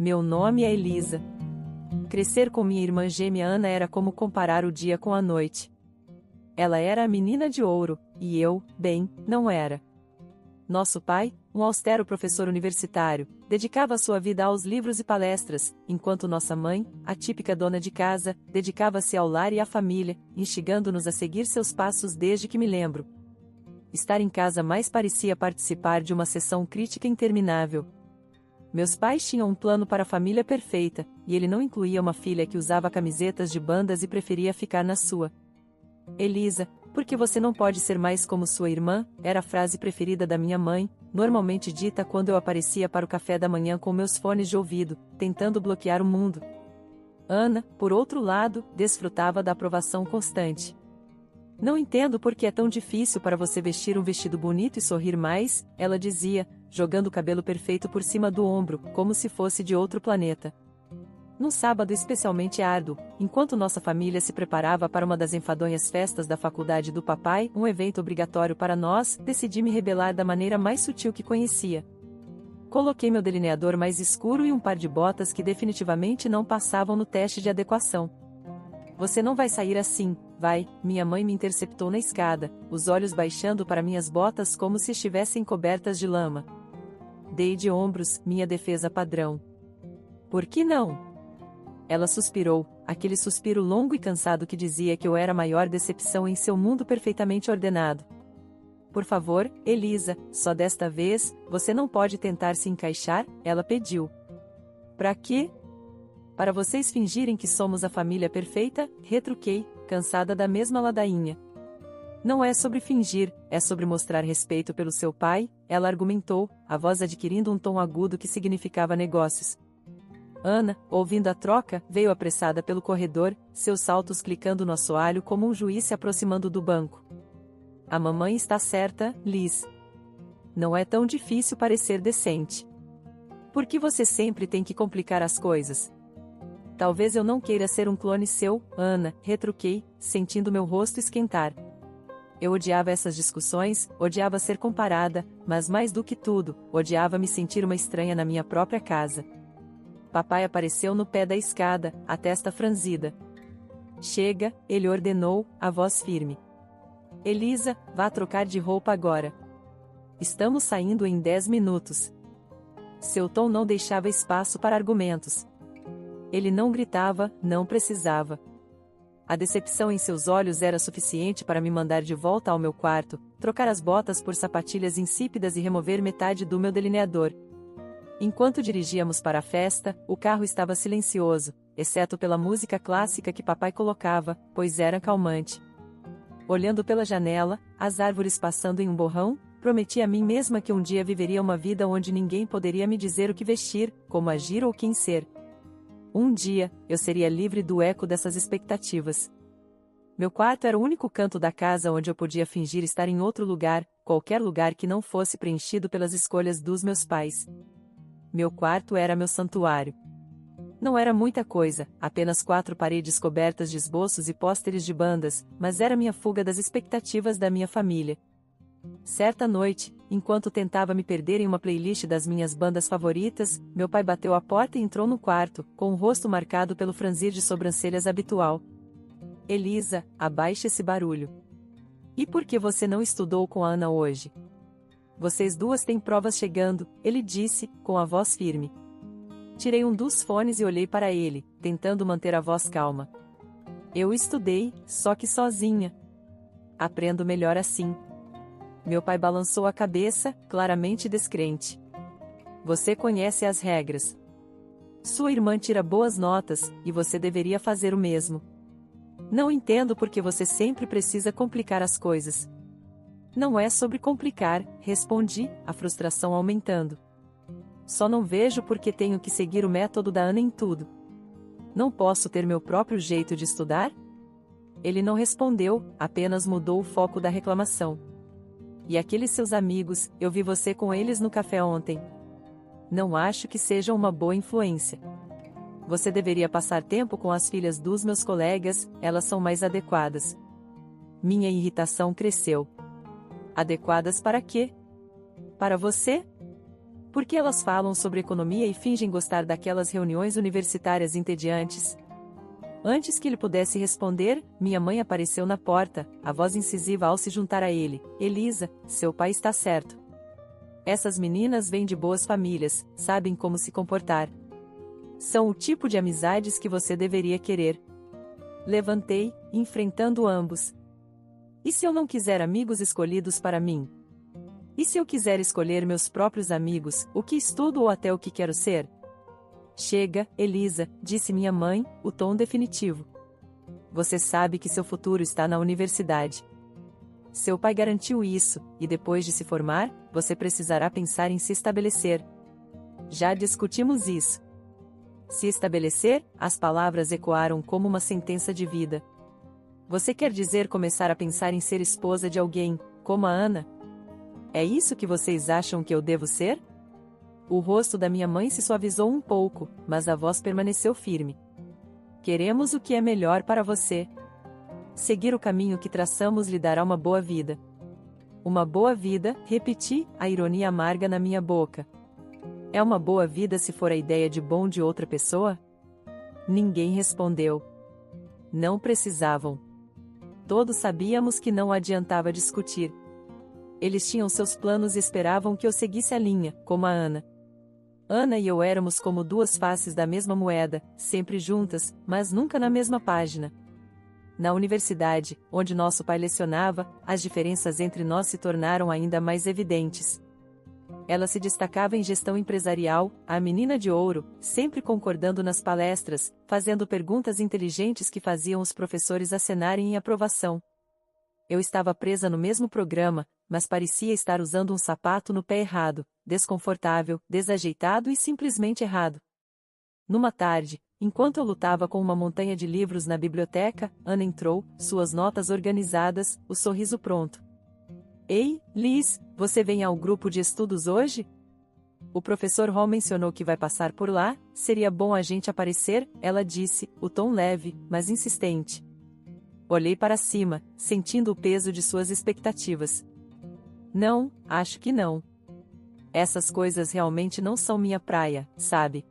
Meu nome é Elisa. Crescer com minha irmã gêmea Ana era como comparar o dia com a noite. Ela era a menina de ouro, e eu, bem, não era. Nosso pai, um austero professor universitário, dedicava sua vida aos livros e palestras, enquanto nossa mãe, a típica dona de casa, dedicava-se ao lar e à família, instigando-nos a seguir seus passos desde que me lembro. Estar em casa mais parecia participar de uma sessão crítica interminável. Meus pais tinham um plano para a família perfeita, e ele não incluía uma filha que usava camisetas de bandas e preferia ficar na sua. Elisa, por que você não pode ser mais como sua irmã? Era a frase preferida da minha mãe, normalmente dita quando eu aparecia para o café da manhã com meus fones de ouvido, tentando bloquear o mundo. Ana, por outro lado, desfrutava da aprovação constante. Não entendo por que é tão difícil para você vestir um vestido bonito e sorrir mais, ela dizia, jogando o cabelo perfeito por cima do ombro, como se fosse de outro planeta. Num sábado especialmente árduo, enquanto nossa família se preparava para uma das enfadonhas festas da faculdade do papai, um evento obrigatório para nós, decidi me rebelar da maneira mais sutil que conhecia. Coloquei meu delineador mais escuro e um par de botas que definitivamente não passavam no teste de adequação. Você não vai sair assim, vai, minha mãe me interceptou na escada, os olhos baixando para minhas botas como se estivessem cobertas de lama. Dei de ombros, minha defesa padrão. Por que não? Ela suspirou, aquele suspiro longo e cansado que dizia que eu era a maior decepção em seu mundo perfeitamente ordenado. Por favor, Elisa, só desta vez, você não pode tentar se encaixar? Ela pediu. Pra quê? Para vocês fingirem que somos a família perfeita? Retruquei, cansada da mesma ladainha. Não é sobre fingir, é sobre mostrar respeito pelo seu pai, ela argumentou, a voz adquirindo um tom agudo que significava negócios. Ana, ouvindo a troca, veio apressada pelo corredor, seus saltos clicando no assoalho como um juiz se aproximando do banco. A mamãe está certa, Liz. Não é tão difícil parecer decente. Por que você sempre tem que complicar as coisas? Talvez eu não queira ser um clone seu, Ana, retruquei, sentindo meu rosto esquentar. Eu odiava essas discussões, odiava ser comparada, mas mais do que tudo, odiava me sentir uma estranha na minha própria casa. Papai apareceu no pé da escada, a testa franzida. Chega, ele ordenou, a voz firme. Elisa, vá trocar de roupa agora. Estamos saindo em 10 minutos. Seu tom não deixava espaço para argumentos. Ele não gritava, não precisava. A decepção em seus olhos era suficiente para me mandar de volta ao meu quarto, trocar as botas por sapatilhas insípidas e remover metade do meu delineador. Enquanto dirigíamos para a festa, o carro estava silencioso, exceto pela música clássica que papai colocava, pois era calmante. Olhando pela janela, as árvores passando em um borrão, prometi a mim mesma que um dia viveria uma vida onde ninguém poderia me dizer o que vestir, como agir ou quem ser. Um dia, eu seria livre do eco dessas expectativas. Meu quarto era o único canto da casa onde eu podia fingir estar em outro lugar, qualquer lugar que não fosse preenchido pelas escolhas dos meus pais. Meu quarto era meu santuário. Não era muita coisa, apenas 4 paredes cobertas de esboços e pôsteres de bandas, mas era minha fuga das expectativas da minha família. Certa noite, enquanto tentava me perder em uma playlist das minhas bandas favoritas, meu pai bateu a porta e entrou no quarto, com o rosto marcado pelo franzir de sobrancelhas habitual. Elisa, abaixe esse barulho. E por que você não estudou com a Ana hoje? Vocês duas têm provas chegando, ele disse, com a voz firme. Tirei um dos fones e olhei para ele, tentando manter a voz calma. Eu estudei, só que sozinha. Aprendo melhor assim. Meu pai balançou a cabeça, claramente descrente. Você conhece as regras. Sua irmã tira boas notas, e você deveria fazer o mesmo. Não entendo por que você sempre precisa complicar as coisas. Não é sobre complicar, respondi, a frustração aumentando. Só não vejo por que tenho que seguir o método da Ana em tudo. Não posso ter meu próprio jeito de estudar? Ele não respondeu, apenas mudou o foco da reclamação. E aqueles seus amigos, eu vi você com eles no café ontem. Não acho que sejam uma boa influência. Você deveria passar tempo com as filhas dos meus colegas, elas são mais adequadas. Minha irritação cresceu. Adequadas para quê? Para você? Por que elas falam sobre economia e fingem gostar daquelas reuniões universitárias entediantes? Antes que ele pudesse responder, minha mãe apareceu na porta, a voz incisiva ao se juntar a ele. Elisa, seu pai está certo. Essas meninas vêm de boas famílias, sabem como se comportar. São o tipo de amizades que você deveria querer. Levantei, enfrentando ambos. E se eu não quiser amigos escolhidos para mim? E se eu quiser escolher meus próprios amigos, o que estudo ou até o que quero ser? Chega, Elisa, disse minha mãe, o tom definitivo. Você sabe que seu futuro está na universidade. Seu pai garantiu isso, e depois de se formar, você precisará pensar em se estabelecer. Já discutimos isso. Se estabelecer, as palavras ecoaram como uma sentença de vida. Você quer dizer começar a pensar em ser esposa de alguém, como a Ana? É isso que vocês acham que eu devo ser? O rosto da minha mãe se suavizou um pouco, mas a voz permaneceu firme. Queremos o que é melhor para você. Seguir o caminho que traçamos lhe dará uma boa vida. Uma boa vida, repeti, a ironia amarga na minha boca. É uma boa vida se for a ideia de bom de outra pessoa? Ninguém respondeu. Não precisavam. Todos sabíamos que não adiantava discutir. Eles tinham seus planos e esperavam que eu seguisse a linha, como a Ana. Ana e eu éramos como duas faces da mesma moeda, sempre juntas, mas nunca na mesma página. Na universidade, onde nosso pai lecionava, as diferenças entre nós se tornaram ainda mais evidentes. Ela se destacava em gestão empresarial, a menina de ouro, sempre concordando nas palestras, fazendo perguntas inteligentes que faziam os professores acenarem em aprovação. Eu estava presa no mesmo programa, mas parecia estar usando um sapato no pé errado, desconfortável, desajeitado e simplesmente errado. Numa tarde, enquanto eu lutava com uma montanha de livros na biblioteca, Ana entrou, suas notas organizadas, o sorriso pronto. Ei, Liz, você vem ao grupo de estudos hoje? O professor Hall mencionou que vai passar por lá, seria bom a gente aparecer, ela disse, o tom leve, mas insistente. Olhei para cima, sentindo o peso de suas expectativas. Não, acho que não. Essas coisas realmente não são minha praia, sabe?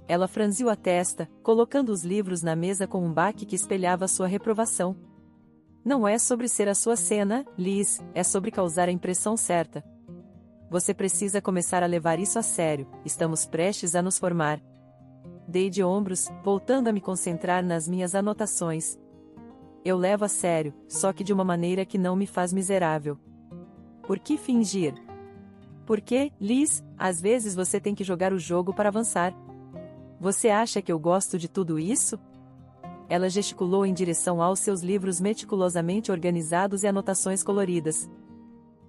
Ela franziu a testa, colocando os livros na mesa com um baque que espelhava sua reprovação. Não é sobre ser a sua cena, Liz, é sobre causar a impressão certa. Você precisa começar a levar isso a sério, estamos prestes a nos formar. Dei de ombros, voltando a me concentrar nas minhas anotações. Eu levo a sério, só que de uma maneira que não me faz miserável. Por que fingir? Porque, Liz, às vezes você tem que jogar o jogo para avançar. Você acha que eu gosto de tudo isso? Ela gesticulou em direção aos seus livros meticulosamente organizados e anotações coloridas.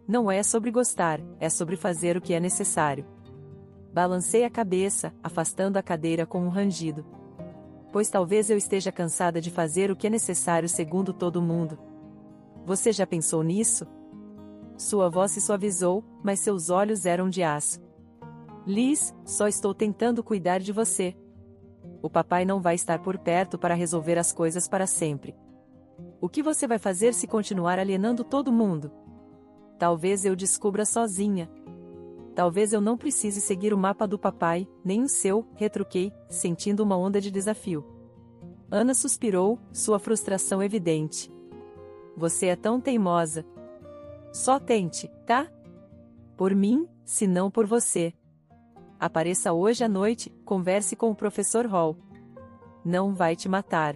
Não é sobre gostar, é sobre fazer o que é necessário. Balancei a cabeça, afastando a cadeira com um rangido. Pois talvez eu esteja cansada de fazer o que é necessário segundo todo mundo. Você já pensou nisso? Sua voz se suavizou, mas seus olhos eram de aço. Liz, só estou tentando cuidar de você. O papai não vai estar por perto para resolver as coisas para sempre. O que você vai fazer se continuar alienando todo mundo? Talvez eu descubra sozinha. Talvez eu não precise seguir o mapa do papai, nem o seu, retruquei, sentindo uma onda de desafio. Ana suspirou, sua frustração evidente. Você é tão teimosa. Só tente, tá? Por mim, se não por você. Apareça hoje à noite, converse com o professor Hall. Não vai te matar.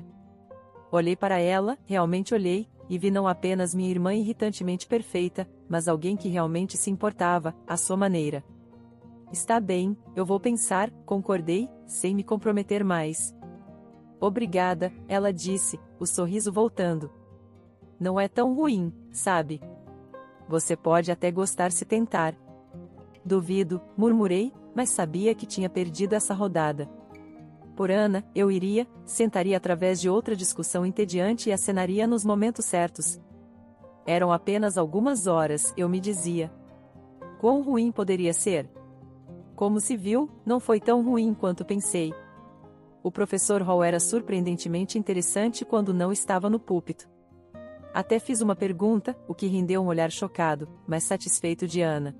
Olhei para ela, realmente olhei, e vi não apenas minha irmã irritantemente perfeita, mas alguém que realmente se importava, à sua maneira. Está bem, eu vou pensar, concordei, sem me comprometer mais. Obrigada, ela disse, o sorriso voltando. Não é tão ruim, sabe? Você pode até gostar se tentar. Duvido, murmurei, mas sabia que tinha perdido essa rodada. Por Ana, eu iria, sentaria através de outra discussão entediante e acenaria nos momentos certos. Eram apenas algumas horas, eu me dizia. Quão ruim poderia ser? Como se viu, não foi tão ruim quanto pensei. O professor Hall era surpreendentemente interessante quando não estava no púlpito. Até fiz uma pergunta, o que rendeu um olhar chocado, mas satisfeito de Ana.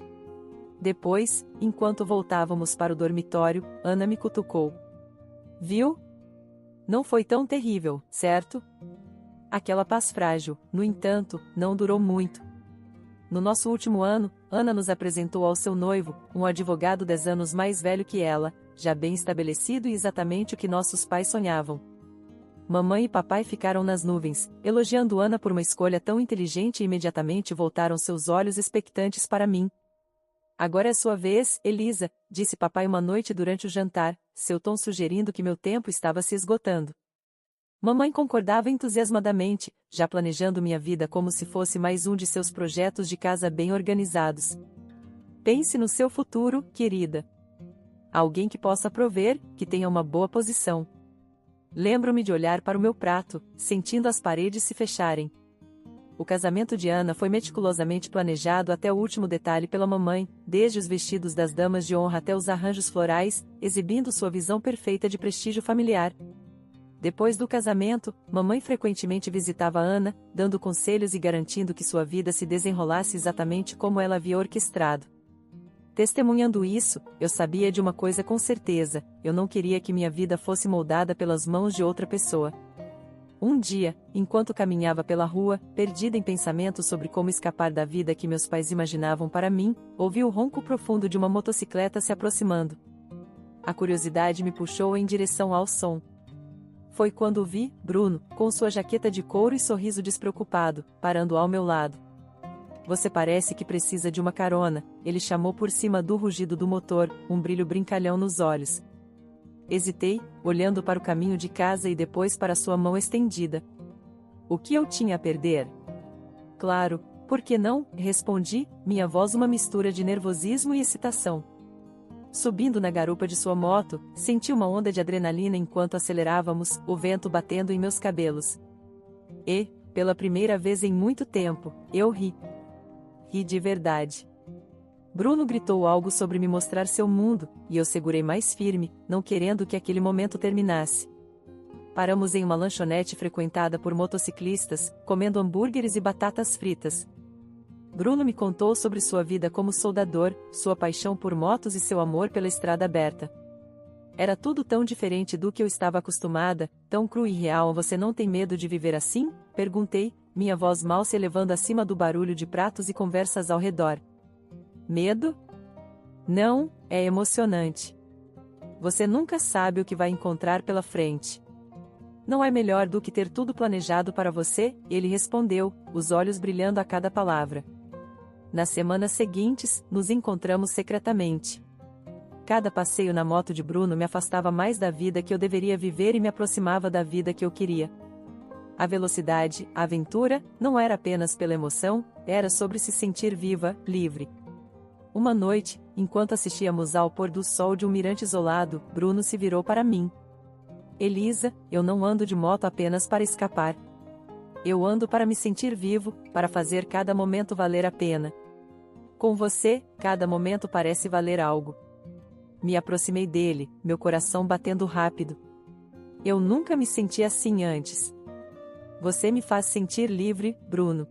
Depois, enquanto voltávamos para o dormitório, Ana me cutucou. Viu? Não foi tão terrível, certo? Aquela paz frágil, no entanto, não durou muito. No nosso último ano, Ana nos apresentou ao seu noivo, um advogado 10 anos mais velho que ela, já bem estabelecido e exatamente o que nossos pais sonhavam. Mamãe e papai ficaram nas nuvens, elogiando Ana por uma escolha tão inteligente e imediatamente voltaram seus olhos expectantes para mim. Agora é sua vez, Elisa, disse papai uma noite durante o jantar, seu tom sugerindo que meu tempo estava se esgotando. Mamãe concordava entusiasmadamente, já planejando minha vida como se fosse mais um de seus projetos de casa bem organizados. Pense no seu futuro, querida. Alguém que possa prover, que tenha uma boa posição. Lembro-me de olhar para o meu prato, sentindo as paredes se fecharem. O casamento de Ana foi meticulosamente planejado até o último detalhe pela mamãe, desde os vestidos das damas de honra até os arranjos florais, exibindo sua visão perfeita de prestígio familiar. Depois do casamento, mamãe frequentemente visitava Ana, dando conselhos e garantindo que sua vida se desenrolasse exatamente como ela havia orquestrado. Testemunhando isso, eu sabia de uma coisa com certeza: eu não queria que minha vida fosse moldada pelas mãos de outra pessoa. Um dia, enquanto caminhava pela rua, perdida em pensamentos sobre como escapar da vida que meus pais imaginavam para mim, ouvi o ronco profundo de uma motocicleta se aproximando. A curiosidade me puxou em direção ao som. Foi quando vi Bruno, com sua jaqueta de couro e sorriso despreocupado, parando ao meu lado. Você parece que precisa de uma carona, ele chamou por cima do rugido do motor, um brilho brincalhão nos olhos. Hesitei, olhando para o caminho de casa e depois para sua mão estendida. O que eu tinha a perder? Claro, por que não? Respondi, minha voz uma mistura de nervosismo e excitação. Subindo na garupa de sua moto, senti uma onda de adrenalina enquanto acelerávamos, o vento batendo em meus cabelos. E, pela primeira vez em muito tempo, eu ri. Ri de verdade. Bruno gritou algo sobre me mostrar seu mundo, e eu segurei mais firme, não querendo que aquele momento terminasse. Paramos em uma lanchonete frequentada por motociclistas, comendo hambúrgueres e batatas fritas. Bruno me contou sobre sua vida como soldador, sua paixão por motos e seu amor pela estrada aberta. Era tudo tão diferente do que eu estava acostumada, tão cru e real. Você não tem medo de viver assim? Perguntei, minha voz mal se elevando acima do barulho de pratos e conversas ao redor. Medo? Não, é emocionante. Você nunca sabe o que vai encontrar pela frente. Não é melhor do que ter tudo planejado para você? Ele respondeu, os olhos brilhando a cada palavra. Nas semanas seguintes, nos encontramos secretamente. Cada passeio na moto de Bruno me afastava mais da vida que eu deveria viver e me aproximava da vida que eu queria. A velocidade, a aventura, não era apenas pela emoção, era sobre se sentir viva, livre. Uma noite, enquanto assistíamos ao pôr do sol de um mirante isolado, Bruno se virou para mim. Elisa, eu não ando de moto apenas para escapar. Eu ando para me sentir vivo, para fazer cada momento valer a pena. Com você, cada momento parece valer algo. Me aproximei dele, meu coração batendo rápido. Eu nunca me senti assim antes. Você me faz sentir livre, Bruno.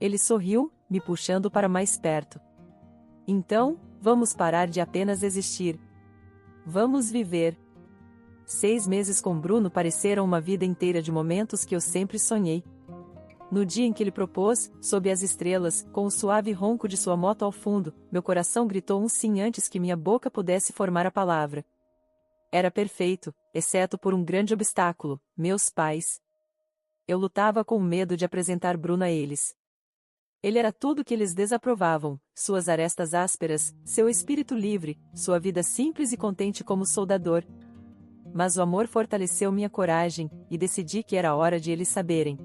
Ele sorriu, me puxando para mais perto. Então, vamos parar de apenas existir. Vamos viver. 6 meses com Bruno pareceram uma vida inteira de momentos que eu sempre sonhei. No dia em que ele propôs, sob as estrelas, com o suave ronco de sua moto ao fundo, meu coração gritou um sim antes que minha boca pudesse formar a palavra. Era perfeito, exceto por um grande obstáculo, meus pais. Eu lutava com o medo de apresentar Bruno a eles. Ele era tudo que eles desaprovavam, suas arestas ásperas, seu espírito livre, sua vida simples e contente como soldador. Mas o amor fortaleceu minha coragem, e decidi que era hora de eles saberem.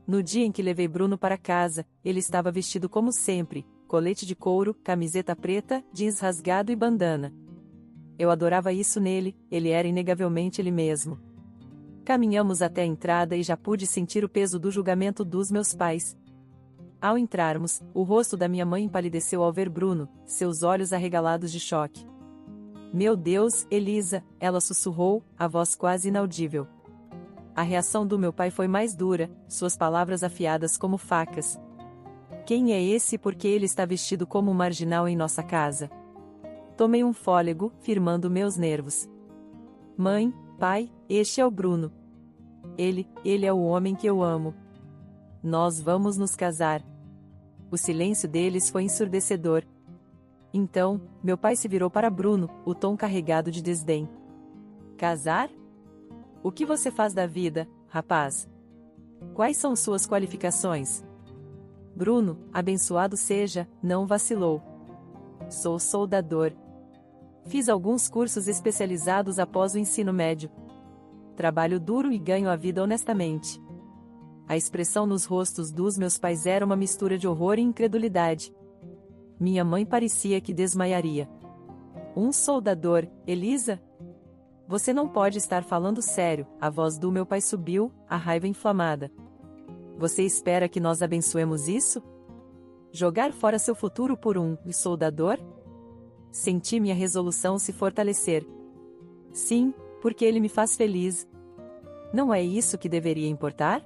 No dia em que levei Bruno para casa, ele estava vestido como sempre, colete de couro, camiseta preta, jeans rasgado e bandana. Eu adorava isso nele, ele era inegavelmente ele mesmo. Caminhamos até a entrada e já pude sentir o peso do julgamento dos meus pais. Ao entrarmos, o rosto da minha mãe empalideceu ao ver Bruno, seus olhos arregalados de choque. Meu Deus, Elisa, ela sussurrou, a voz quase inaudível. A reação do meu pai foi mais dura, suas palavras afiadas como facas. Quem é esse e por que ele está vestido como um marginal em nossa casa? Tomei um fôlego, firmando meus nervos. Mãe, pai, este é o Bruno. Ele é o homem que eu amo. Nós vamos nos casar. O silêncio deles foi ensurdecedor. Então, meu pai se virou para Bruno, o tom carregado de desdém. Casar? O que você faz da vida, rapaz? Quais são suas qualificações? Bruno, abençoado seja, não vacilou. Sou soldador. Fiz alguns cursos especializados após o ensino médio. Trabalho duro e ganho a vida honestamente. A expressão nos rostos dos meus pais era uma mistura de horror e incredulidade. Minha mãe parecia que desmaiaria. Um soldador, Elisa? Você não pode estar falando sério, a voz do meu pai subiu, a raiva inflamada. Você espera que nós abençoemos isso? Jogar fora seu futuro por um soldador? Senti minha resolução se fortalecer. Sim, porque ele me faz feliz. Não é isso que deveria importar?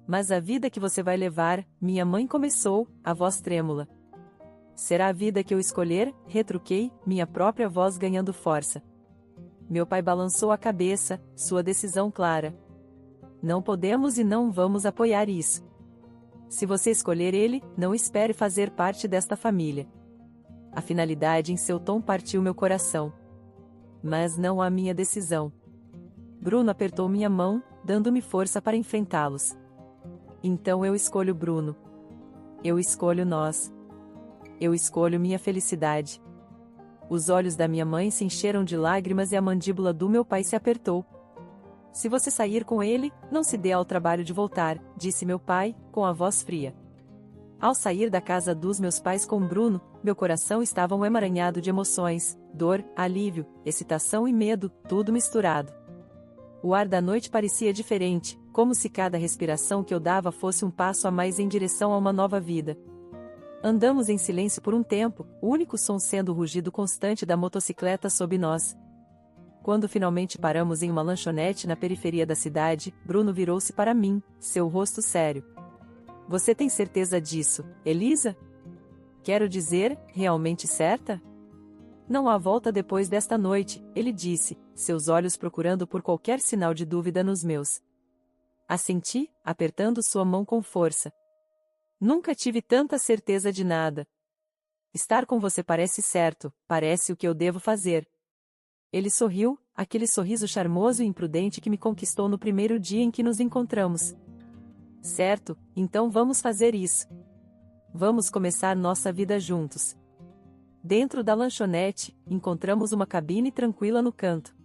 Mas a vida que você vai levar, minha mãe começou, a voz trêmula. Será a vida que eu escolher? Retruquei, minha própria voz ganhando força. Meu pai balançou a cabeça, sua decisão clara. Não podemos e não vamos apoiar isso. Se você escolher ele, não espere fazer parte desta família. A finalidade em seu tom partiu meu coração. Mas não a minha decisão. Bruno apertou minha mão, dando-me força para enfrentá-los. Então eu escolho Bruno. Eu escolho nós. Eu escolho minha felicidade. Os olhos da minha mãe se encheram de lágrimas e a mandíbula do meu pai se apertou. Se você sair com ele, não se dê ao trabalho de voltar, disse meu pai, com a voz fria. Ao sair da casa dos meus pais com Bruno, meu coração estava um emaranhado de emoções, dor, alívio, excitação e medo, tudo misturado. O ar da noite parecia diferente, como se cada respiração que eu dava fosse um passo a mais em direção a uma nova vida. Andamos em silêncio por um tempo, o único som sendo o rugido constante da motocicleta sob nós. Quando finalmente paramos em uma lanchonete na periferia da cidade, Bruno virou-se para mim, seu rosto sério. Você tem certeza disso, Elisa? Quero dizer, realmente certa? Não há volta depois desta noite, ele disse, seus olhos procurando por qualquer sinal de dúvida nos meus. Assenti, apertando sua mão com força. Nunca tive tanta certeza de nada. Estar com você parece certo, parece o que eu devo fazer. Ele sorriu, aquele sorriso charmoso e imprudente que me conquistou no primeiro dia em que nos encontramos. Certo, então vamos fazer isso. Vamos começar nossa vida juntos. Dentro da lanchonete, encontramos uma cabine tranquila no canto.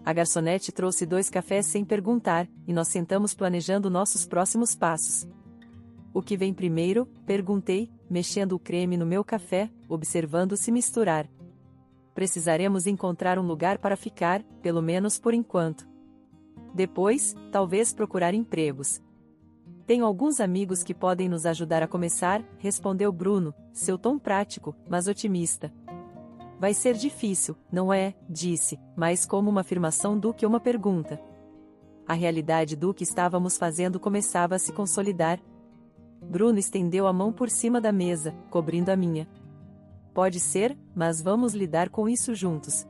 A garçonete trouxe 2 cafés sem perguntar, e nós sentamos planejando nossos próximos passos. O que vem primeiro? Perguntei, mexendo o creme no meu café, observando-se misturar. Precisaremos encontrar um lugar para ficar, pelo menos por enquanto. Depois, talvez procurar empregos. Tenho alguns amigos que podem nos ajudar a começar, respondeu Bruno, seu tom prático, mas otimista. Vai ser difícil, não é? Disse, mais como uma afirmação do que uma pergunta. A realidade do que estávamos fazendo começava a se consolidar. Bruno estendeu a mão por cima da mesa, cobrindo a minha. Pode ser, mas vamos lidar com isso juntos.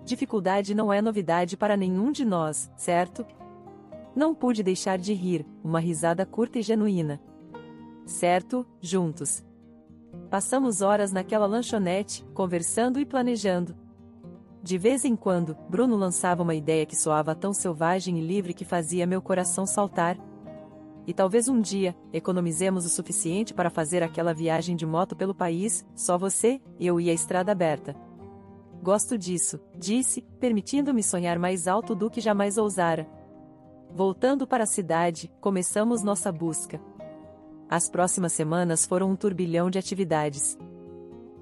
Dificuldade não é novidade para nenhum de nós, certo? Não pude deixar de rir, uma risada curta e genuína. Certo, juntos. Passamos horas naquela lanchonete, conversando e planejando. De vez em quando, Bruno lançava uma ideia que soava tão selvagem e livre que fazia meu coração saltar. E talvez um dia, economizemos o suficiente para fazer aquela viagem de moto pelo país, só você, eu e a estrada aberta. Gosto disso, disse, permitindo-me sonhar mais alto do que jamais ousara. Voltando para a cidade, começamos nossa busca. As próximas semanas foram um turbilhão de atividades.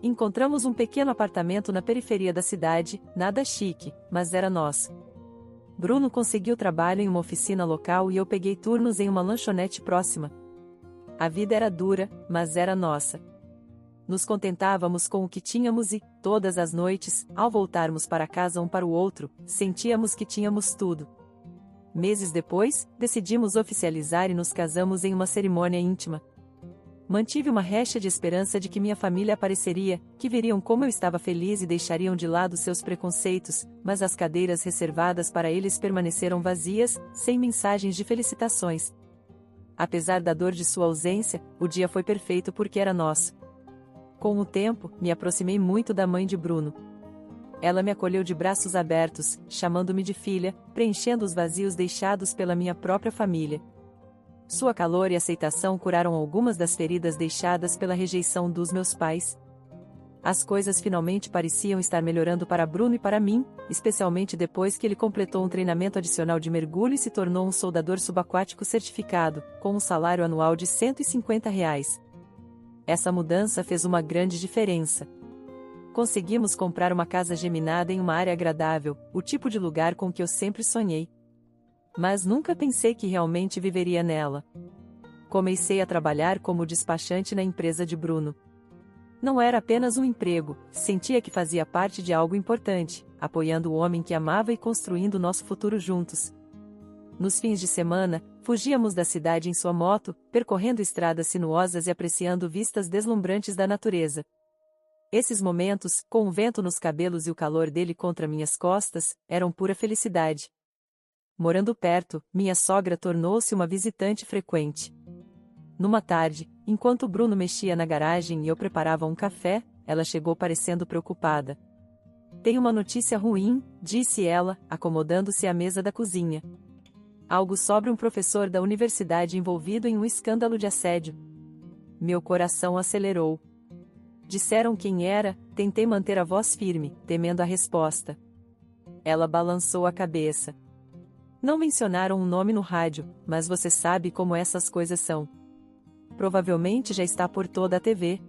Encontramos um pequeno apartamento na periferia da cidade, nada chique, mas era nosso. Bruno conseguiu trabalho em uma oficina local e eu peguei turnos em uma lanchonete próxima. A vida era dura, mas era nossa. Nos contentávamos com o que tínhamos e, todas as noites, ao voltarmos para casa um para o outro, sentíamos que tínhamos tudo. Meses depois, decidimos oficializar e nos casamos em uma cerimônia íntima. Mantive uma recha de esperança de que minha família apareceria, que veriam como eu estava feliz e deixariam de lado seus preconceitos, mas as cadeiras reservadas para eles permaneceram vazias, sem mensagens de felicitações. Apesar da dor de sua ausência, o dia foi perfeito porque era nosso. Com o tempo, me aproximei muito da mãe de Bruno. Ela me acolheu de braços abertos, chamando-me de filha, preenchendo os vazios deixados pela minha própria família. Sua calor e aceitação curaram algumas das feridas deixadas pela rejeição dos meus pais. As coisas finalmente pareciam estar melhorando para Bruno e para mim, especialmente depois que ele completou um treinamento adicional de mergulho e se tornou um soldador subaquático certificado, com um salário anual de R$ 150. Essa mudança fez uma grande diferença. Conseguimos comprar uma casa geminada em uma área agradável, o tipo de lugar com que eu sempre sonhei. Mas nunca pensei que realmente viveria nela. Comecei a trabalhar como despachante na empresa de Bruno. Não era apenas um emprego, sentia que fazia parte de algo importante, apoiando o homem que amava e construindo nosso futuro juntos. Nos fins de semana, fugíamos da cidade em sua moto, percorrendo estradas sinuosas e apreciando vistas deslumbrantes da natureza. Esses momentos, com o vento nos cabelos e o calor dele contra minhas costas, eram pura felicidade. Morando perto, minha sogra tornou-se uma visitante frequente. Numa tarde, enquanto Bruno mexia na garagem e eu preparava um café, ela chegou parecendo preocupada. "Tenho uma notícia ruim", disse ela, acomodando-se à mesa da cozinha. "Algo sobre um professor da universidade envolvido em um escândalo de assédio." Meu coração acelerou. Disseram quem era, tentei manter a voz firme, temendo a resposta. Ela balançou a cabeça. "Não mencionaram um nome no rádio, mas você sabe como essas coisas são. Provavelmente já está por toda a TV."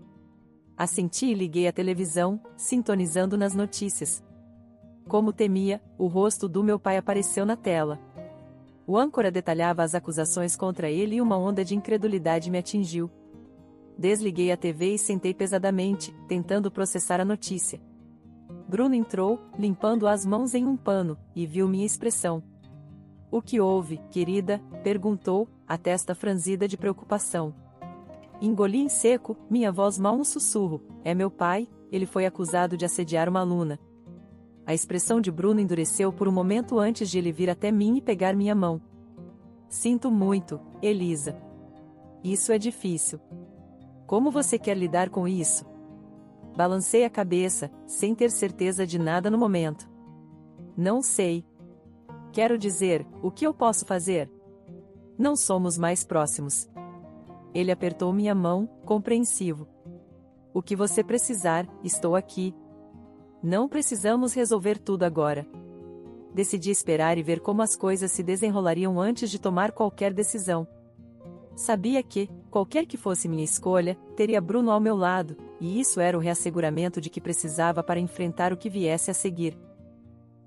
Assenti e liguei a televisão, sintonizando nas notícias. Como temia, o rosto do meu pai apareceu na tela. O âncora detalhava as acusações contra ele e uma onda de incredulidade me atingiu. Desliguei a TV e sentei pesadamente, tentando processar a notícia. Bruno entrou, limpando as mãos em um pano, e viu minha expressão. "O que houve, querida?" perguntou, a testa franzida de preocupação. Engoli em seco, minha voz mal um sussurro. "É meu pai, ele foi acusado de assediar uma aluna." A expressão de Bruno endureceu por um momento antes de ele vir até mim e pegar minha mão. "Sinto muito, Elisa. Isso é difícil. Como você quer lidar com isso?" Balancei a cabeça, sem ter certeza de nada no momento. "Não sei. Quero dizer, o que eu posso fazer? Não somos mais próximos." Ele apertou minha mão, compreensivo. "O que você precisar, estou aqui. Não precisamos resolver tudo agora." Decidi esperar e ver como as coisas se desenrolariam antes de tomar qualquer decisão. Sabia que, qualquer que fosse minha escolha, teria Bruno ao meu lado, e isso era o reasseguramento de que precisava para enfrentar o que viesse a seguir.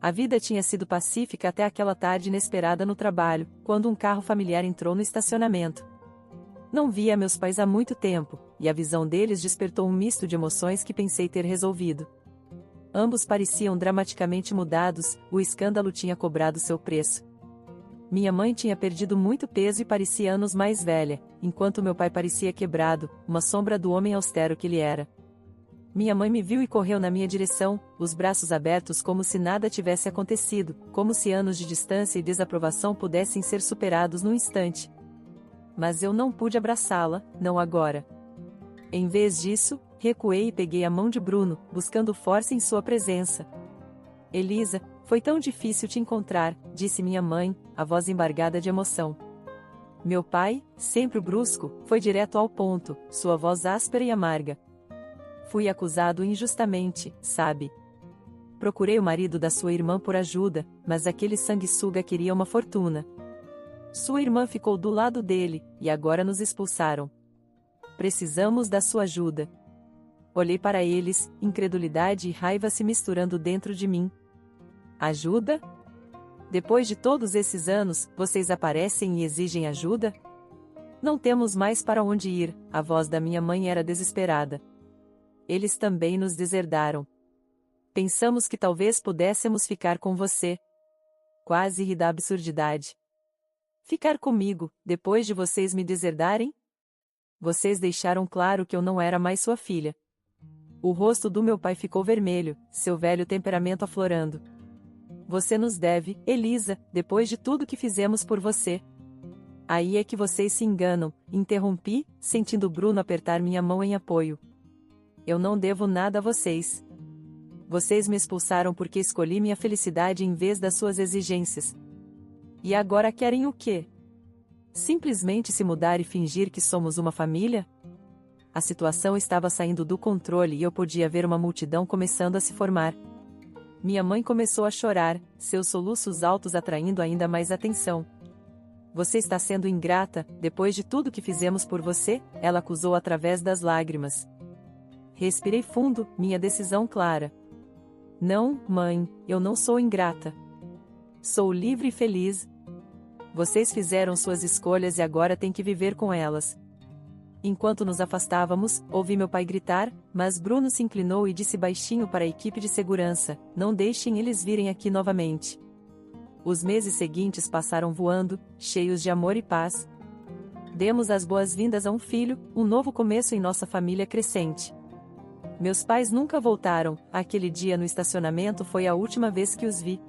A vida tinha sido pacífica até aquela tarde inesperada no trabalho, quando um carro familiar entrou no estacionamento. Não via meus pais há muito tempo, e a visão deles despertou um misto de emoções que pensei ter resolvido. Ambos pareciam dramaticamente mudados, o escândalo tinha cobrado seu preço. Minha mãe tinha perdido muito peso e parecia anos mais velha, enquanto meu pai parecia quebrado, uma sombra do homem austero que ele era. Minha mãe me viu e correu na minha direção, os braços abertos como se nada tivesse acontecido, como se anos de distância e desaprovação pudessem ser superados num instante. Mas eu não pude abraçá-la, não agora. Em vez disso, recuei e peguei a mão de Bruno, buscando força em sua presença. "Elisa, foi tão difícil te encontrar", disse minha mãe, a voz embargada de emoção. Meu pai, sempre brusco, foi direto ao ponto, sua voz áspera e amarga. "Fui acusado injustamente, sabe? Procurei o marido da sua irmã por ajuda, mas aquele sanguessuga queria uma fortuna. Sua irmã ficou do lado dele, e agora nos expulsaram. Precisamos da sua ajuda." Olhei para eles, incredulidade e raiva se misturando dentro de mim. "Ajuda? Depois de todos esses anos, vocês aparecem e exigem ajuda? Não temos mais para onde ir." A voz da minha mãe era desesperada. "Eles também nos deserdaram. Pensamos que talvez pudéssemos ficar com você." Quase ri da absurdidade. "Ficar comigo, depois de vocês me deserdarem? Vocês deixaram claro que eu não era mais sua filha. O rosto do meu pai ficou vermelho, seu velho temperamento aflorando. Você nos deve, Elisa, depois de tudo que fizemos por você. Aí é que vocês se enganam, interrompi, sentindo Bruno apertar minha mão em apoio. Eu não devo nada a vocês. Vocês me expulsaram porque escolhi minha felicidade em vez das suas exigências. E agora querem o quê? Simplesmente se mudar e fingir que somos uma família? A situação estava saindo do controle e eu podia ver uma multidão começando a se formar. Minha mãe começou a chorar, seus soluços altos atraindo ainda mais atenção. Você está sendo ingrata, depois de tudo que fizemos por você, ela acusou através das lágrimas. Respirei fundo, minha decisão clara. Não, mãe, eu não sou ingrata. Sou livre e feliz. Vocês fizeram suas escolhas e agora têm que viver com elas. Enquanto nos afastávamos, ouvi meu pai gritar, mas Bruno se inclinou e disse baixinho para a equipe de segurança: não deixem eles virem aqui novamente. Os meses seguintes passaram voando, cheios de amor e paz. Demos as boas-vindas a um filho, um novo começo em nossa família crescente. Meus pais nunca voltaram, aquele dia no estacionamento foi a última vez que os vi.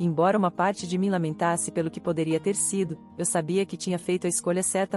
Embora uma parte de mim lamentasse pelo que poderia ter sido, eu sabia que tinha feito a escolha certa